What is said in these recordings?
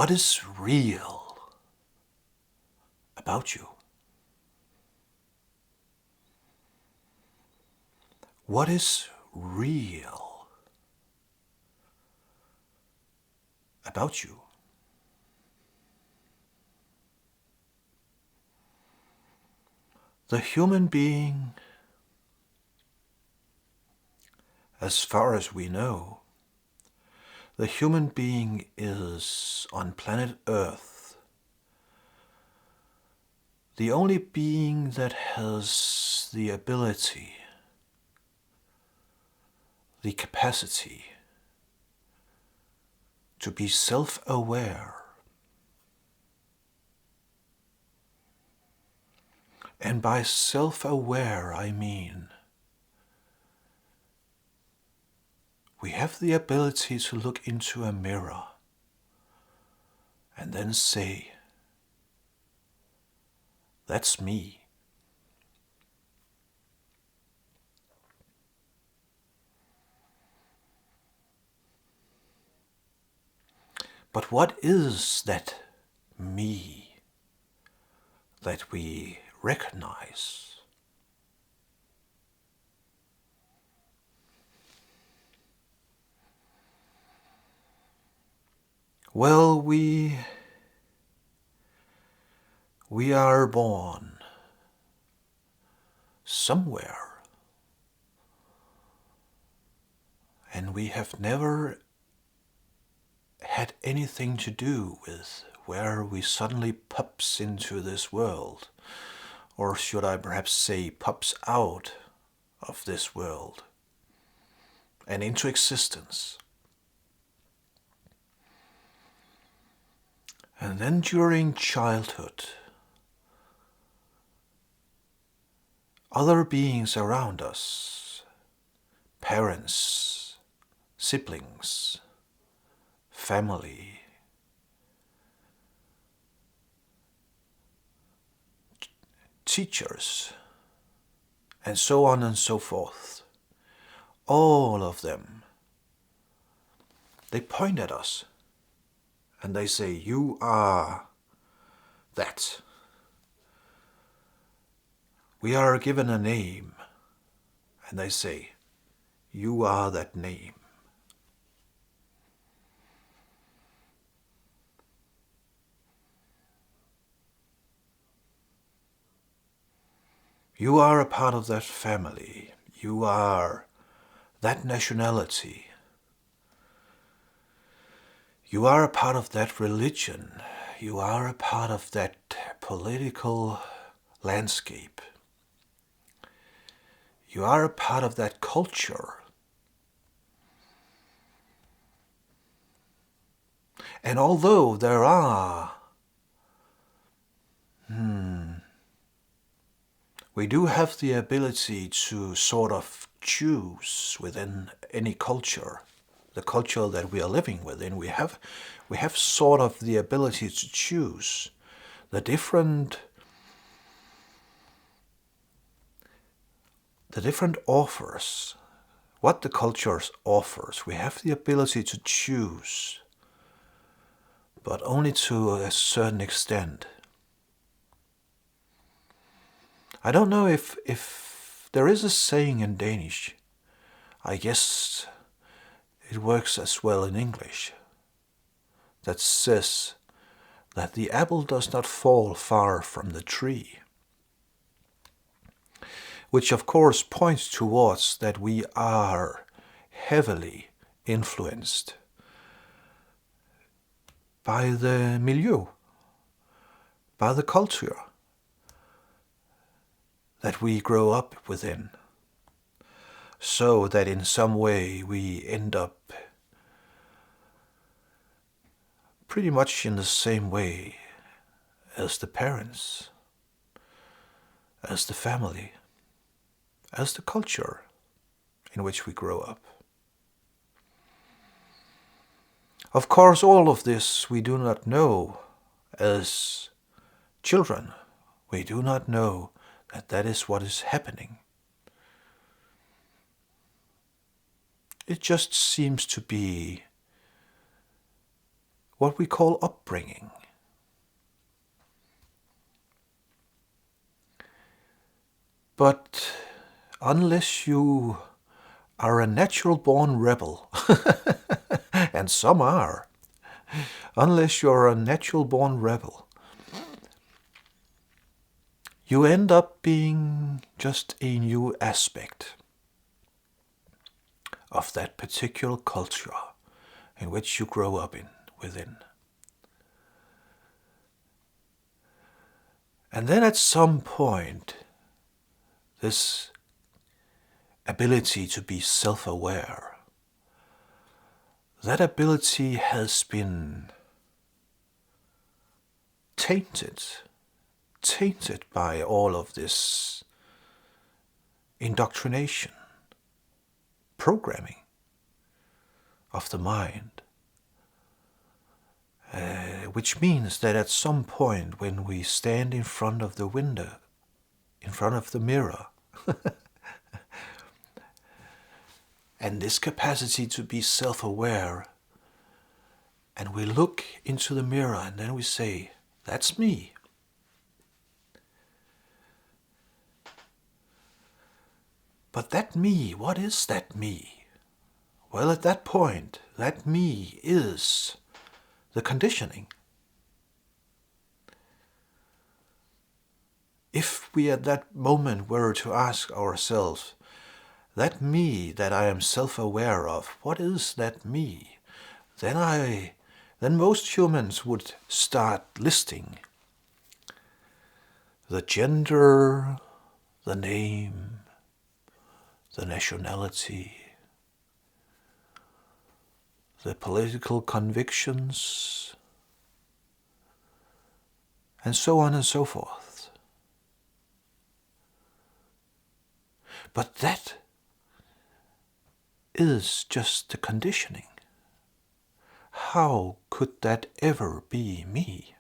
What is real about you? What is real about you? The human being, as far as we know, the human being is on planet Earth the only being that has the ability, the capacity to be self-aware. And by self-aware, I mean we have the ability to look into a mirror and then say, "That's me." But what is that me that we recognize? Well, we are born somewhere, and we have never had anything to do with where we suddenly pops into this world, or should I perhaps say pops out of this world and into existence. And then during childhood, other beings around us, parents, siblings, family, teachers, and so on and so forth, all of them, they point at us and they say, "You are that." We are given a name, and they say, "You are that name." You are a part of that family. You are that nationality. You are a part of that religion. You are a part of that political landscape. You are a part of that culture. And although there are, we do have the ability to sort of choose within any culture, the culture that we are living within, we have sort of the ability to choose the different offers, what the culture offers. We have the ability to choose, but only to a certain extent. I don't know if there is a saying in Danish. I guess it works as well in English, that says that the apple does not fall far from the tree. Which of course points towards that we are heavily influenced by the milieu, by the culture that we grow up within, so that in some way we end up pretty much in the same way as the parents, as the family, as the culture in which we grow up. Of course, all of this we do not know as children. We do not know that that is what is happening. It just seems to be what we call upbringing. But unless you are a natural-born rebel, and some are, unless you're a natural-born rebel, you end up being just a new aspect of that particular culture in which you grow up within. And then at some point, this ability to be self-aware, that ability has been tainted by all of this indoctrination, programming of the mind. Which means that at some point when we stand in front of the window, in front of the mirror, and this capacity to be self-aware, and we look into the mirror and then we say, that's me. But that me, what is that me? Well, at that point, that me is the conditioning. If we at that moment were to ask ourselves, that me that I am self-aware of, what is that me? Then most humans would start listing the gender, the name, the nationality, the political convictions, and so on and so forth. But that is just the conditioning. How could that ever be me?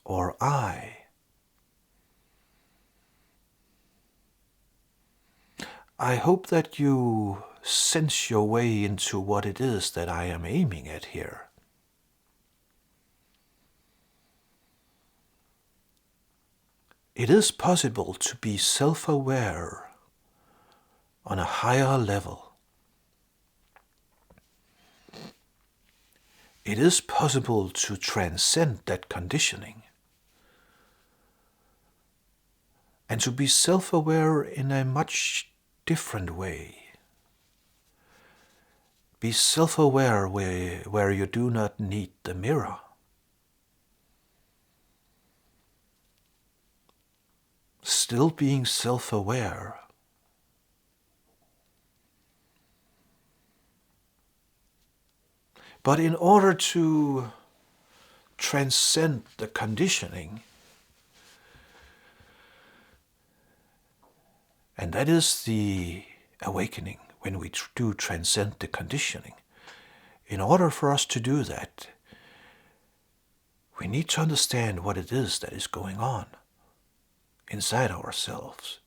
Or I? I hope that you sense your way into what it is that I am aiming at here. It is possible to be self-aware on a higher level. It is possible to transcend that conditioning and to be self-aware in a much different way. Be self-aware where you do not need the mirror. Still being self-aware. But in order to transcend the conditioning, and that is the awakening, when we do transcend the conditioning, in order for us to do that, we need to understand what it is that is going on inside ourselves.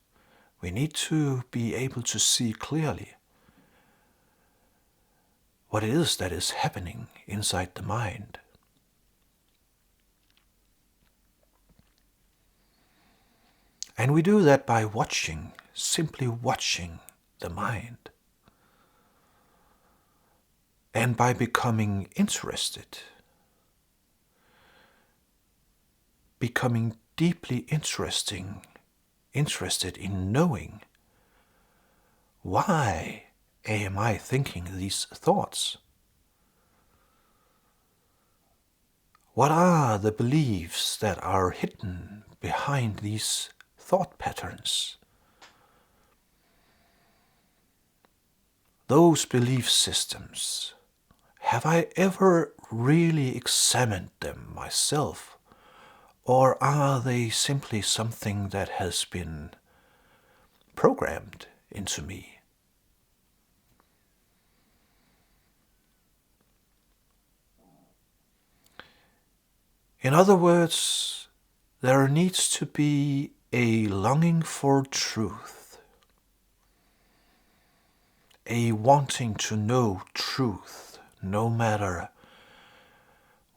We need to be able to see clearly what it is that is happening inside the mind. And we do that by watching, simply watching the mind. And by becoming interested, becoming deeply interested in knowing, why am I thinking these thoughts? What are the beliefs that are hidden behind these thought patterns? Those belief systems, have I ever really examined them myself? Or are they simply something that has been programmed into me? In other words, there needs to be a longing for truth, a wanting to know truth, no matter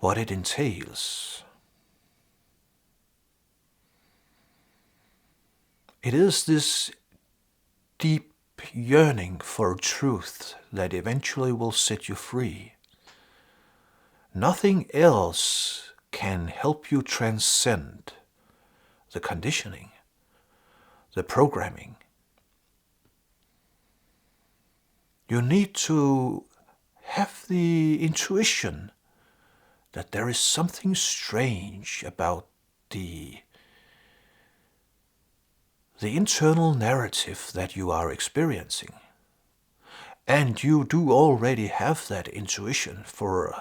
what it entails. It is this deep yearning for truth that eventually will set you free. Nothing else can help you transcend the conditioning, the programming. You need to have the intuition that there is something strange about the internal narrative that you are experiencing. And you do already have that intuition, for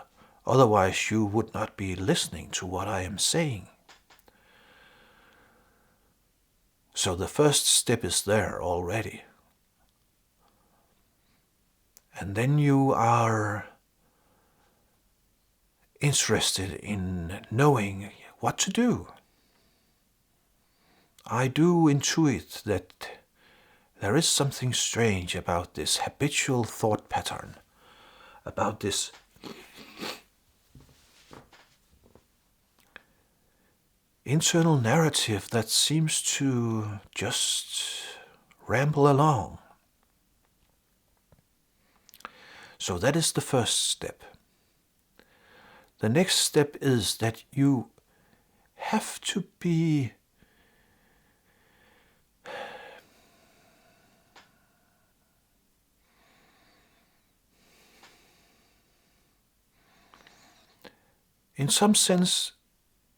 otherwise you would not be listening to what I am saying. So the first step is there already. And then you are interested in knowing what to do. I do intuit that there is something strange about this habitual thought pattern, about this internal narrative that seems to just ramble along. So that is the first step. The next step is that you have to be in some sense,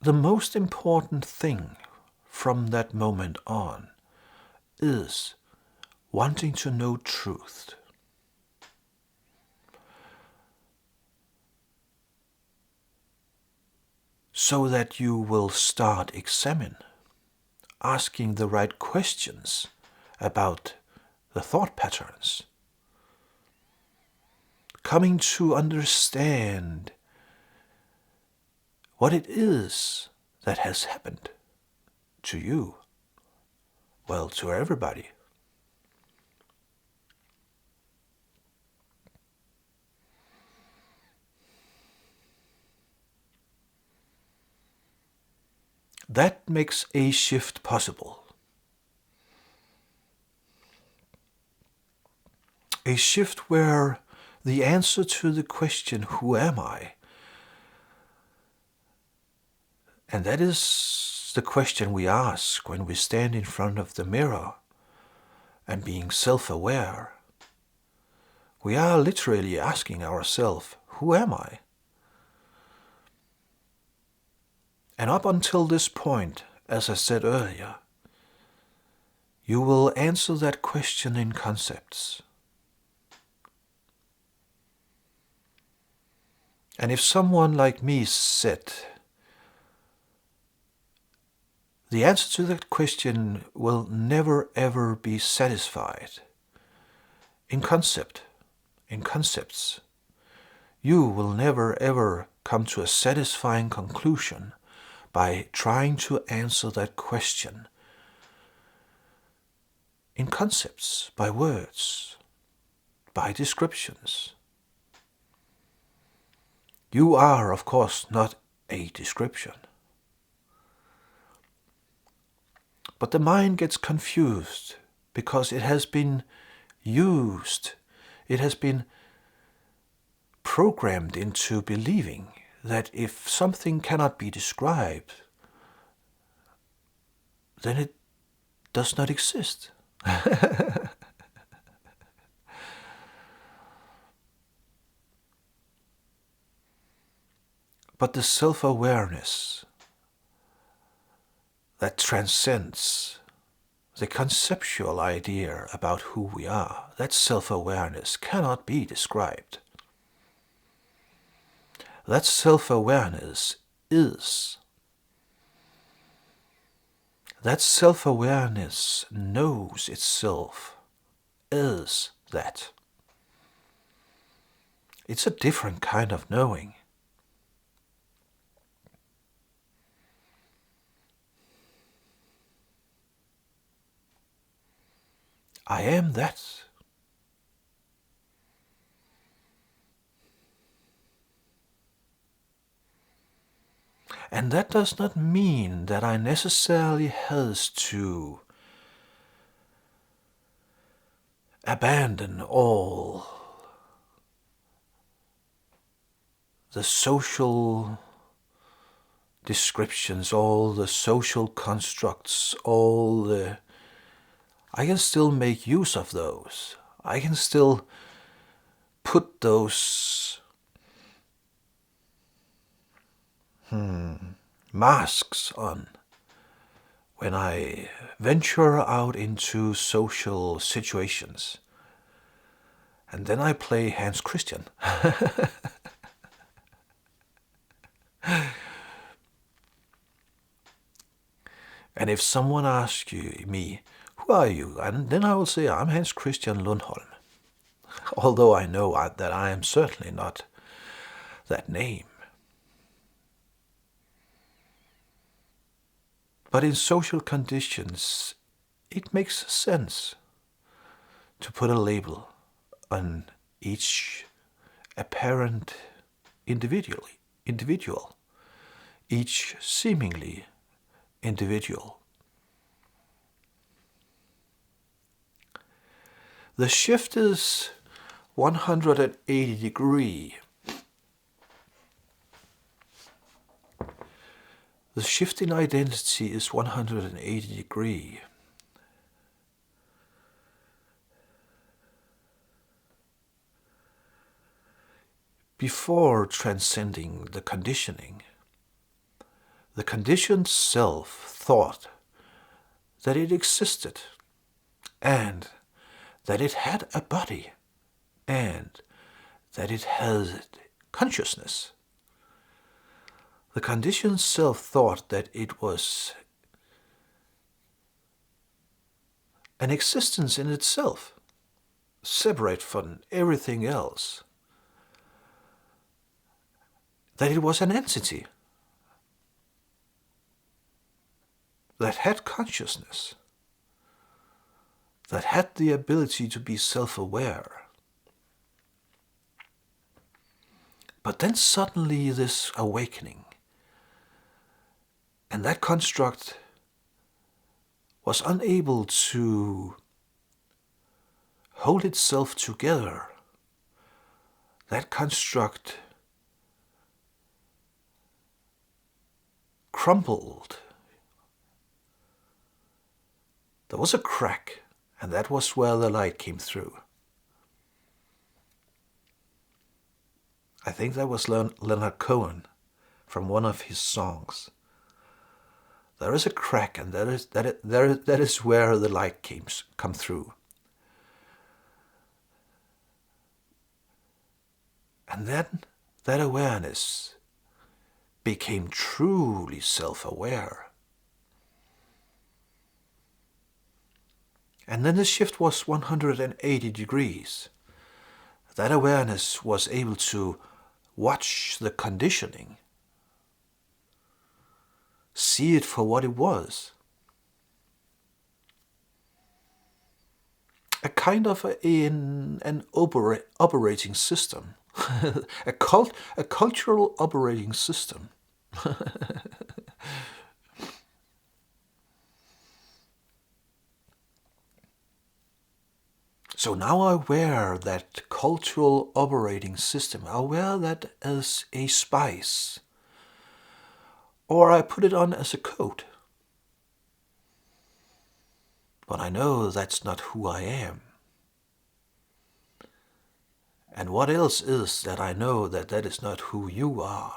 the most important thing from that moment on is wanting to know truth. So that you will start asking the right questions about the thought patterns, coming to understand what it is that has happened to you, well, to everybody. That makes a shift possible. A shift where the answer to the question, who am I? And that is the question we ask when we stand in front of the mirror and being self-aware. We are literally asking ourselves, who am I? And up until this point, as I said earlier, you will answer that question in concepts. And if someone like me said, the answer to that question will never ever be satisfied. In concepts, you will never ever come to a satisfying conclusion by trying to answer that question in concepts, by words, by descriptions. You are, of course, not a description. But the mind gets confused because it has been used, it has been programmed into believing that if something cannot be described, then it does not exist. But the self-awareness that transcends the conceptual idea about who we are, that self-awareness cannot be described. That self-awareness is. That self-awareness knows itself as that. It's a different kind of knowing. I am that. And that does not mean that I necessarily has to abandon all the social descriptions, all the social constructs, I can still make use of those. I can still put those masks on when I venture out into social situations. And then I play Hans Christian. And if someone asks me, who are you? And then I will say, I'm Hans Christian Lundholm. Although I know that I am certainly not that name. But in social conditions, it makes sense to put a label on each apparent individual, each seemingly individual. The shift is 180 degree. The shift in identity is 180 degree. Before transcending the conditioning, the conditioned self thought that it existed and that it had a body and that it had consciousness. The conditioned self thought that it was an existence in itself, separate from everything else. That it was an entity that had consciousness, that had the ability to be self-aware. But then suddenly this awakening, and that construct was unable to hold itself together. That construct crumbled. There was a crack, and that was where the light came through. I think that was Leonard Cohen from one of his songs. There is a crack, and that is where the light come through. And then that awareness became truly self-aware. And then the shift was 180 degrees. That awareness was able to watch the conditioning, see it for what it was. A kind of an operating system, a cultural operating system. So now I wear that cultural operating system. I wear that as a spice. Or I put it on as a coat. But I know that's not who I am. And what else is that I know that that is not who you are?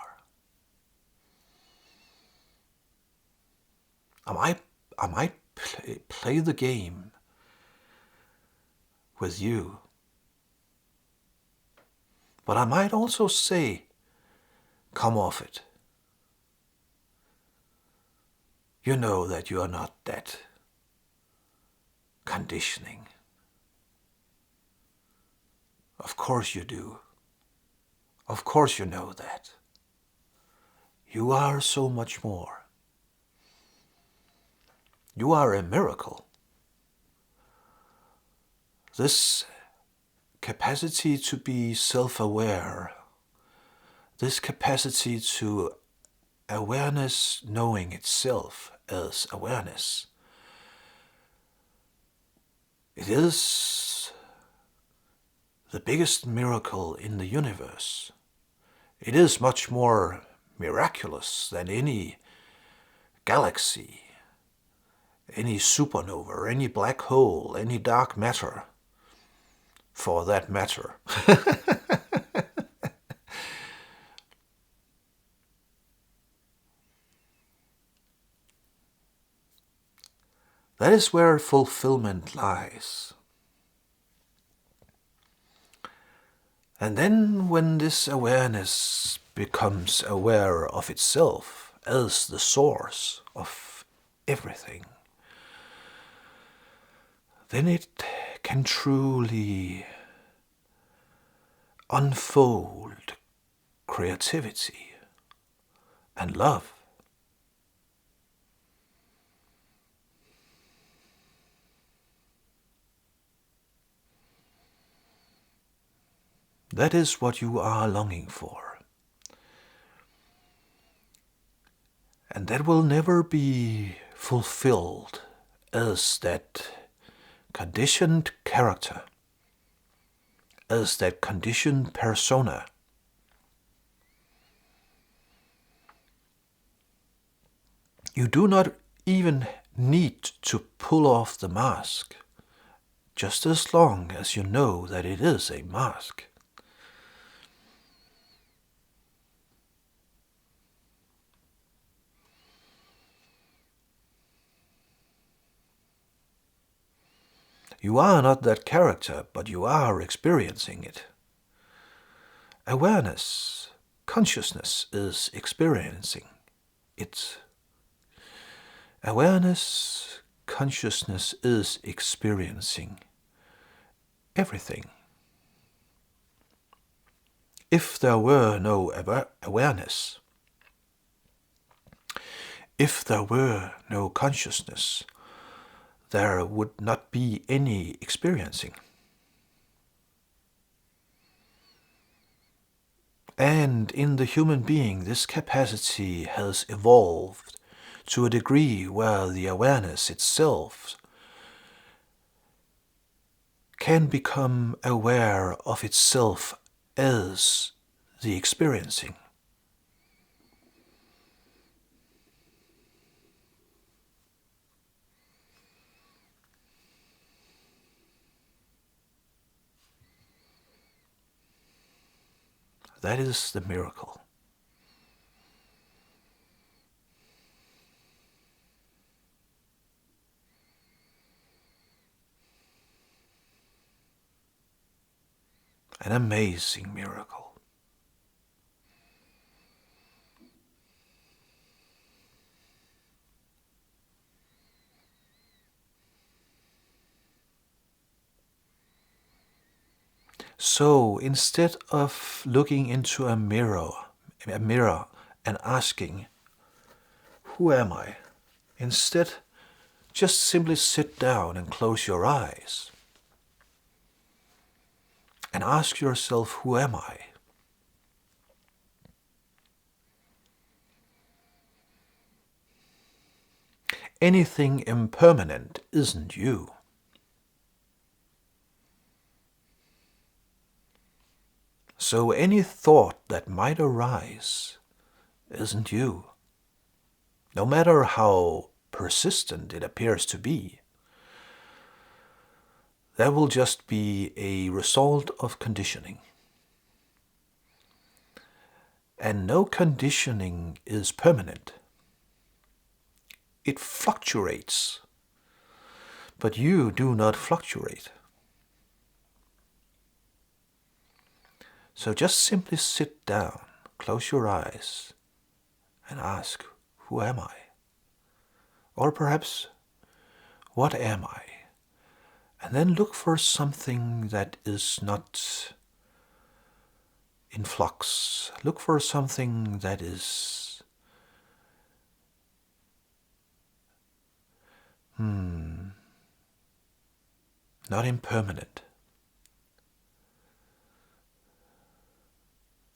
I might play the game with you. But I might also say, come off it. You know that you are not that conditioning. Of course you do. Of course you know that. You are so much more. You are a miracle. This capacity to be self-aware, this capacity to awareness knowing itself as awareness. It is the biggest miracle in the universe. It is much more miraculous than any galaxy, any supernova, or any black hole, any dark matter, for that matter. That is where fulfillment lies. And then when this awareness becomes aware of itself as the source of everything, then it can truly unfold creativity and love. That is what you are longing for. And that will never be fulfilled as that conditioned character, as that conditioned persona. You do not even need to pull off the mask, just as long as you know that it is a mask. You are not that character, but you are experiencing it. Awareness, consciousness is experiencing it. Awareness, consciousness is experiencing everything. If there were no awareness, if there were no consciousness, there would not be any experiencing. And in the human being, this capacity has evolved to a degree where the awareness itself can become aware of itself as the experiencing. That is the miracle. An amazing miracle. So instead of looking into a mirror and asking, who am I? Instead, just simply sit down and close your eyes and ask yourself, who am I? Anything impermanent isn't you. So any thought that might arise isn't you, no matter how persistent it appears to be. That will just be a result of conditioning. And no conditioning is permanent. It fluctuates, but you do not fluctuate. So just simply sit down, close your eyes, and ask, who am I? Or perhaps, what am I? And then look for something that is not in flux. Look for something that is not impermanent.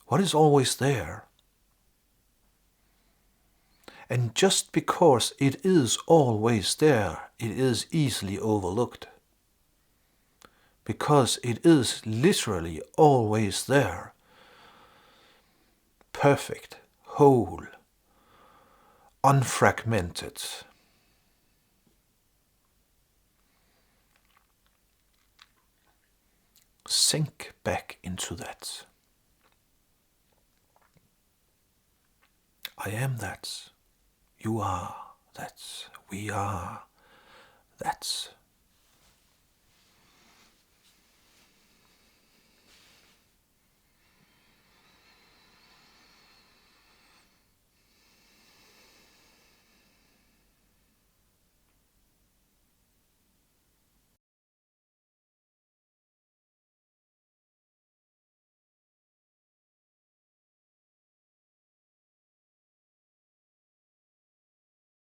What is always there? And just because it is always there, it is easily overlooked. Because it is literally always there. Perfect, whole, unfragmented. Sink back into that. I am that. You are that. We are that.